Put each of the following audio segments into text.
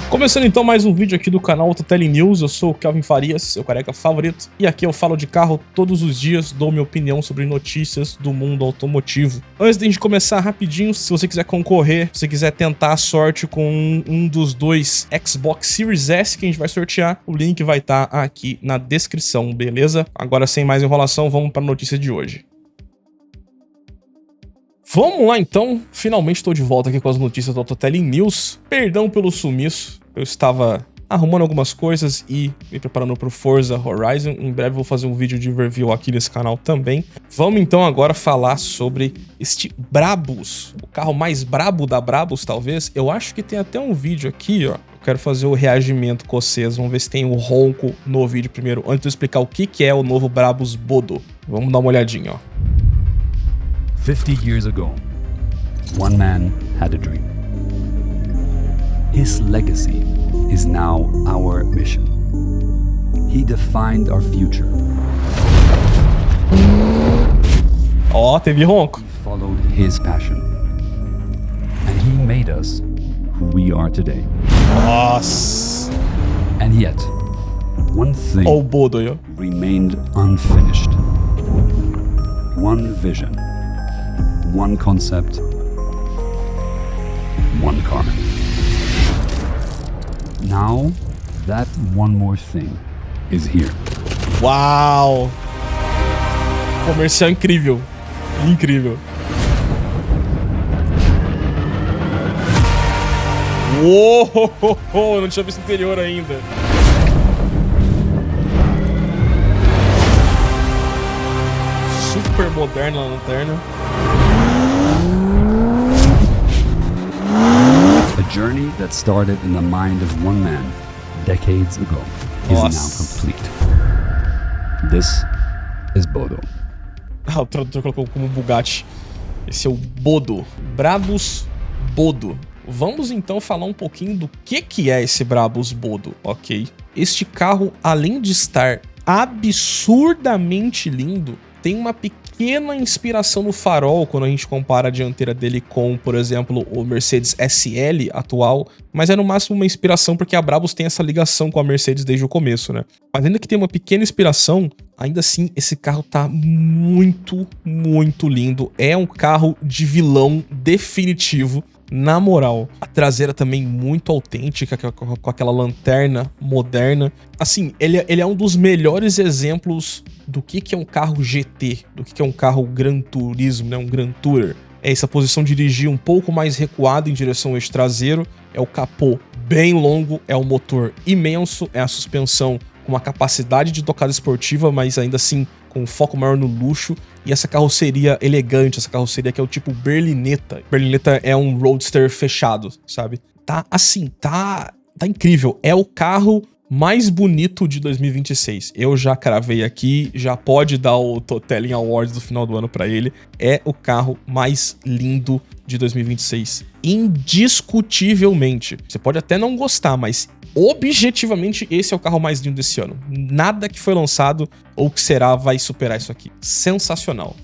Começando então mais um vídeo aqui do canal Autotele News, eu sou o Kelvin Farias, seu careca favorito, e aqui eu falo de carro todos os dias, dou minha opinião sobre notícias do mundo automotivo. Antes de a gente começar rapidinho, se você quiser concorrer, se você quiser tentar a sorte com um dos dois Xbox Series S que a gente vai sortear, o link vai estar aqui na descrição, beleza? Agora sem mais enrolação, vamos para a notícia de hoje. Vamos lá então, finalmente estou de volta aqui com as notícias do Autotele News. Perdão pelo sumiço, eu estava arrumando algumas coisas e me preparando para o Forza Horizon. Em breve vou fazer um vídeo de review aqui nesse canal também. Vamos então agora falar sobre este Brabus, o carro mais brabo da Brabus talvez. Eu acho que tem até um vídeo aqui, ó. Eu quero fazer o reagimento com vocês, vamos ver se tem o ronco no vídeo primeiro, antes de eu explicar o que é o novo Brabus Bodo. Vamos dar uma olhadinha, ó. 50 years ago, one man had a dream. His legacy is now our mission. He defined our future. Ó, teve ronco. He followed his passion. And he made us who we are today. Nossa. And yet, one thing Ó o Bodo aí, ó. remained unfinished. One vision. One concept, one car. Now, that one more thing is here. Uau! Comercial incrível. Incrível. Uou! Não tinha visto o interior ainda. Super moderna a lanterna. A journey that started in the mind of one man decades ago is now complete. This is Bodo. Ah, o tradutor colocou como Bugatti. Esse é o Bodo. Brabus Bodo. Vamos então falar um pouquinho do que é esse Brabus Bodo, ok? Este carro, além de estar absurdamente lindo, tem uma pequena inspiração no farol quando a gente compara a dianteira dele com, por exemplo, o Mercedes SL atual, mas é no máximo uma inspiração porque a Brabus tem essa ligação com a Mercedes desde o começo, né? Mas ainda que tenha uma pequena inspiração, ainda assim esse carro tá muito, muito lindo. É um carro de vilão definitivo. Na moral, a traseira também muito autêntica, com aquela lanterna moderna. Assim, ele é um dos melhores exemplos do que é um carro GT, do que é um carro Gran Turismo, né? Um Gran Tourer. É essa posição de dirigir um pouco mais recuada em direção ao eixo traseiro, é o capô bem longo, é o motor imenso, é a suspensão com uma capacidade de tocada esportiva, mas ainda assim com um foco maior no luxo, e essa carroceria elegante, essa carroceria que é o tipo berlinetta. Berlinetta é um roadster fechado, sabe? Tá assim, tá incrível. É o carro mais bonito de 2026. Eu já cravei aqui, já pode dar o Totelling Awards do final do ano pra ele. É o carro mais lindo de 2026. Indiscutivelmente. Você pode até não gostar, mas objetivamente, esse é o carro mais lindo desse ano. Nada que foi lançado ou que será vai superar isso aqui. Sensacional.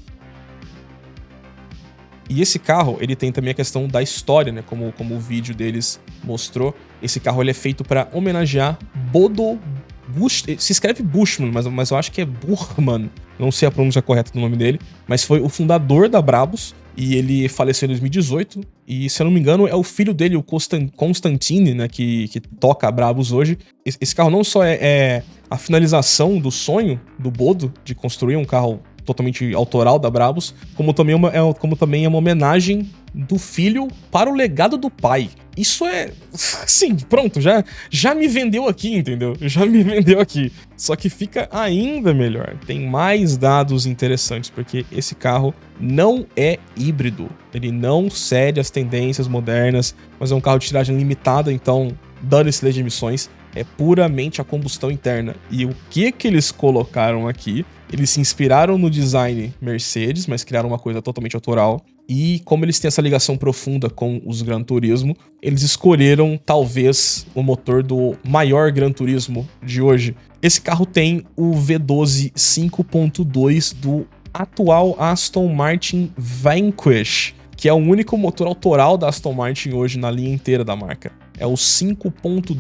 E esse carro, ele tem também a questão da história, né? Como o vídeo deles mostrou. Esse carro ele é feito para homenagear Bodo Bush. Se escreve Bushman, mas eu acho que é Burman. Não sei a pronúncia correta do nome dele. Mas foi o fundador da Brabus. E ele faleceu em 2018, e se eu não me engano é o filho dele, o Constantine, né, que toca a Brabus hoje. Esse carro não só é a finalização do sonho do Bodo, de construir um carro totalmente autoral da Brabus, como também é uma homenagem do filho para o legado do pai. Isso é... Sim, pronto, já me vendeu aqui, entendeu? Já me vendeu aqui. Só que fica ainda melhor. Tem mais dados interessantes, porque esse carro não é híbrido. Ele não cede às tendências modernas, mas é um carro de tiragem limitada, então dane-se lei de emissões. É puramente a combustão interna. E o que eles colocaram aqui? Eles se inspiraram no design Mercedes, mas criaram uma coisa totalmente autoral. E como eles têm essa ligação profunda com os Gran Turismo, eles escolheram talvez o motor do maior Gran Turismo de hoje. Esse carro tem o V12 5.2 do atual Aston Martin Vanquish, que é o único motor autoral da Aston Martin hoje na linha inteira da marca. É o 5.2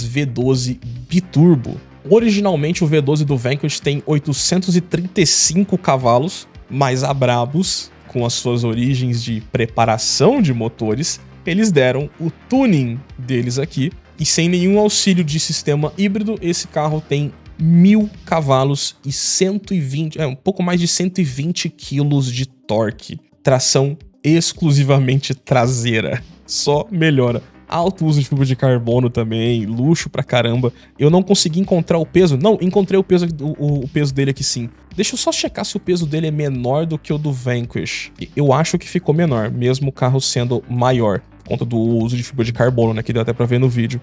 V12 biturbo. Originalmente o V12 do Vanquish tem 835 cavalos, mas a Brabus, com as suas origens de preparação de motores, eles deram o tuning deles aqui, e sem nenhum auxílio de sistema híbrido, esse carro tem 1000 cavalos e 120, um pouco mais de 120 quilos de torque. Tração exclusivamente traseira, só melhora. Alto uso de fibra de carbono também, luxo pra caramba. Eu não consegui encontrar o peso. Não, encontrei o peso dele aqui sim. Deixa eu só checar se o peso dele é menor do que o do Vanquish. Eu acho que ficou menor, mesmo o carro sendo maior, por conta do uso de fibra de carbono, né, que deu até pra ver no vídeo.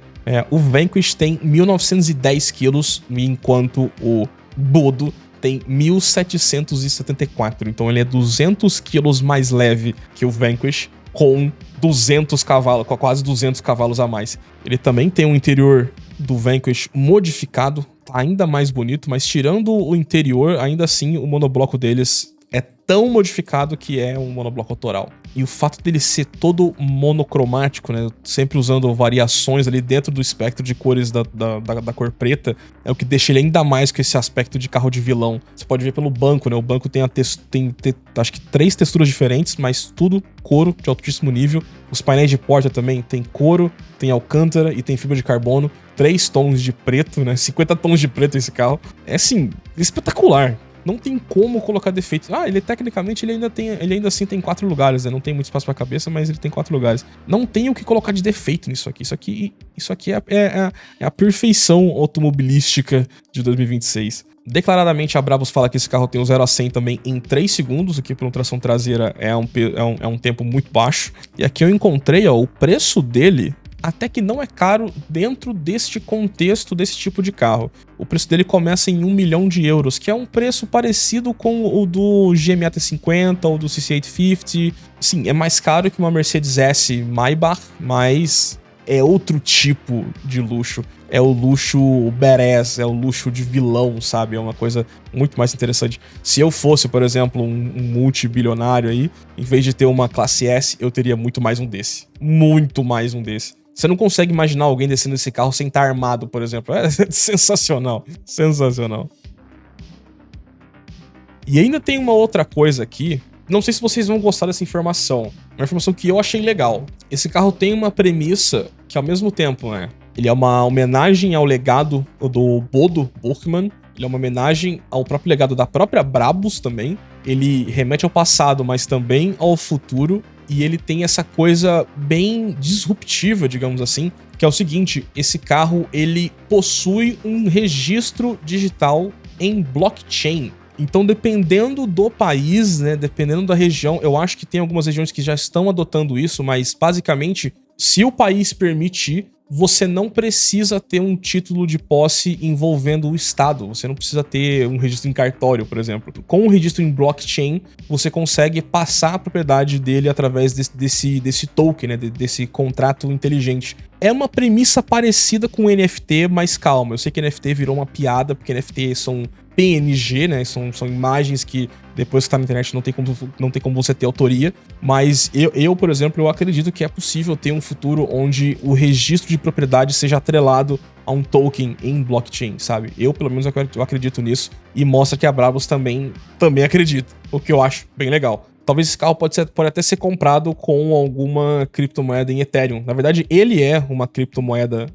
O Vanquish tem 1910 quilos, enquanto o Bodo tem 1774. Então ele é 200 quilos mais leve que o Vanquish, com 200 cavalos, com quase 200 cavalos a mais. Ele também tem um interior do Vanquish modificado, tá ainda mais bonito, mas tirando o interior, ainda assim o monobloco deles é tão modificado que é um monobloco autoral. E o fato dele ser todo monocromático, né, sempre usando variações ali dentro do espectro de cores da cor preta, é o que deixa ele ainda mais com esse aspecto de carro de vilão. Você pode ver pelo banco, né, o banco tem acho que 3 texturas diferentes, mas tudo couro de altíssimo nível. Os painéis de porta também tem couro, tem alcântara e tem fibra de carbono. 3 tons de preto, né, 50 tons de preto esse carro. É assim, espetacular. Não tem como colocar defeitos. Ele tecnicamente ele ainda assim tem 4 lugares, né? Não tem muito espaço pra cabeça, mas ele tem 4 lugares. Não tem o que colocar de defeito nisso aqui. Isso aqui é a perfeição automobilística de 2026. Declaradamente a Brabus fala que esse carro tem o 0 a 100 também em 3 segundos, o que por uma tração traseira é um tempo muito baixo. E aqui eu encontrei, o preço dele até que não é caro dentro deste contexto desse tipo de carro. O preço dele começa em 1 milhão de euros, que é um preço parecido com o do GMA T50 ou do CC850. Sim, é mais caro que uma Mercedes S Maybach, mas é outro tipo de luxo. É o luxo badass, é o luxo de vilão, sabe? É uma coisa muito mais interessante. Se eu fosse, por exemplo, um multibilionário aí, em vez de ter uma classe S, eu teria muito mais um desse. Muito mais um desse. Você não consegue imaginar alguém descendo esse carro sem estar armado, por exemplo. É sensacional. Sensacional. E ainda tem uma outra coisa aqui. Não sei se vocês vão gostar dessa informação. Uma informação que eu achei legal. Esse carro tem uma premissa que, ao mesmo tempo, né, ele é uma homenagem ao legado do Bodo Burkman. Ele é uma homenagem ao próprio legado da própria Brabus também. Ele remete ao passado, mas também ao futuro. E ele tem essa coisa bem disruptiva, digamos assim, que é o seguinte: esse carro ele possui um registro digital em blockchain. Então, dependendo do país, né, dependendo da região, eu acho que tem algumas regiões que já estão adotando isso, mas basicamente, se o país permitir, você não precisa ter um título de posse envolvendo o Estado. Você não precisa ter um registro em cartório, por exemplo. Com um registro em blockchain, você consegue passar a propriedade dele através desse token, né, desse contrato inteligente. É uma premissa parecida com o NFT, mas calma. Eu sei que NFT virou uma piada, porque NFT são PNG, né? São imagens que depois que tá na internet não tem como você ter autoria. Mas eu, por exemplo, eu acredito que é possível ter um futuro onde o registro de propriedade seja atrelado a um token em blockchain, sabe? Eu, pelo menos, eu acredito nisso. E mostra que a Brabus também acredita, o que eu acho bem legal. Talvez esse carro pode até ser comprado com alguma criptomoeda em Ethereum. Na verdade, ele é uma criptomoeda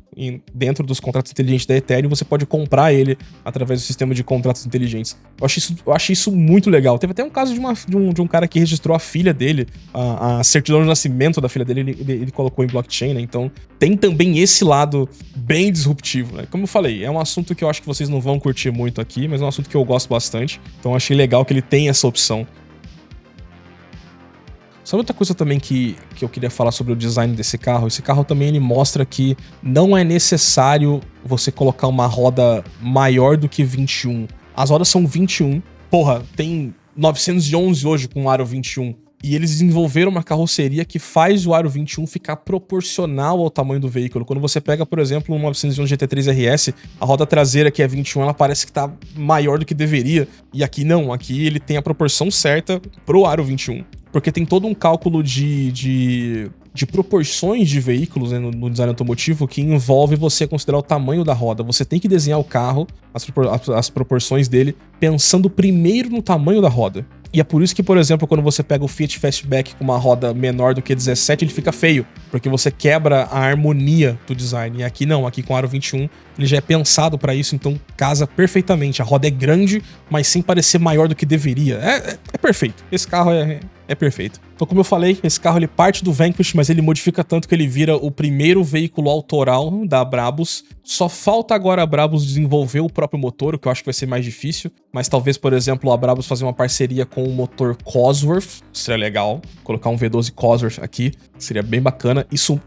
dentro dos contratos inteligentes da Ethereum. Você pode comprar ele através do sistema de contratos inteligentes. Eu achei isso muito legal. Teve até um caso de um cara que registrou a filha dele, a certidão de nascimento da filha dele, ele colocou em blockchain, né? Então tem também esse lado bem disruptivo, né? Como eu falei, é um assunto que eu acho que vocês não vão curtir muito aqui, mas é um assunto que eu gosto bastante. Então eu achei legal que ele tem essa opção. Sabe outra coisa também que eu queria falar sobre o design desse carro? Esse carro também ele mostra que não é necessário você colocar uma roda maior do que 21. As rodas são 21. Porra, tem 911 hoje com aro 21. E eles desenvolveram uma carroceria que faz o Aro 21 ficar proporcional ao tamanho do veículo. Quando você pega, por exemplo, um 911 GT3 RS, a roda traseira, que é 21, ela parece que tá maior do que deveria. E aqui não, aqui ele tem a proporção certa pro Aro 21. Porque tem todo um cálculo de proporções de veículos, né, no design automotivo, que envolve você considerar o tamanho da roda. Você tem que desenhar o carro, as proporções dele, pensando primeiro no tamanho da roda. E é por isso que, por exemplo, quando você pega o Fiat Fastback com uma roda menor do que 17, ele fica feio, porque você quebra a harmonia do design. E aqui não, aqui com o Aro 21, ele já é pensado para isso, então casa perfeitamente. A roda é grande, mas sem parecer maior do que deveria. É perfeito. Esse carro é perfeito. Então, como eu falei, esse carro ele parte do Vanquish, mas ele modifica tanto que ele vira o primeiro veículo autoral da Brabus. Só falta agora a Brabus desenvolver o próprio motor, o que eu acho que vai ser mais difícil. Mas talvez, por exemplo, a Brabus fazer uma parceria com o motor Cosworth. Seria legal. Colocar um V12 Cosworth aqui. Seria bem bacana. Isso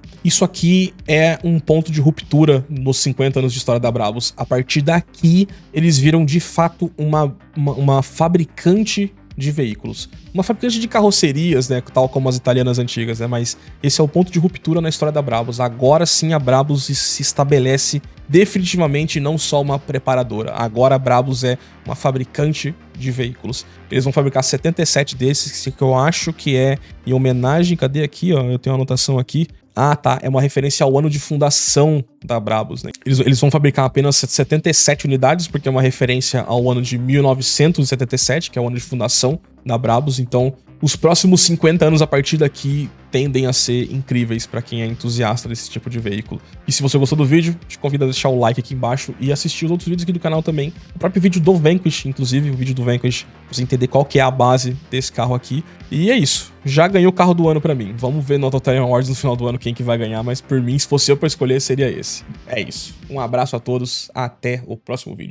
aqui é um ponto de ruptura nos 50 anos de história da Brabus. A partir daqui, eles viram de fato uma fabricante de veículos. Uma fabricante de carrocerias, né, tal como as italianas antigas, né, mas esse é o ponto de ruptura na história da Brabus. Agora sim a Brabus se estabelece definitivamente não só uma preparadora. Agora a Brabus é uma fabricante de veículos. Eles vão fabricar 77 desses, que eu acho que é em homenagem, cadê aqui, ó, eu tenho uma anotação aqui. Ah, tá, é uma referência ao ano de fundação da Brabus, né? Eles vão fabricar apenas 77 unidades, porque é uma referência ao ano de 1977, que é o ano de fundação da Brabus. Então, os próximos 50 anos a partir daqui tendem a ser incríveis para quem é entusiasta desse tipo de veículo. E se você gostou do vídeo, te convido a deixar o like aqui embaixo e assistir os outros vídeos aqui do canal também. O próprio vídeo do Vanquish, inclusive, o vídeo do Vanquish, pra você entender qual que é a base desse carro aqui. E é isso. Já ganhou o carro do ano pra mim. Vamos ver no Autotarian Awards no final do ano quem que vai ganhar, mas por mim, se fosse eu pra escolher, seria esse. É isso. Um abraço a todos, até o próximo vídeo.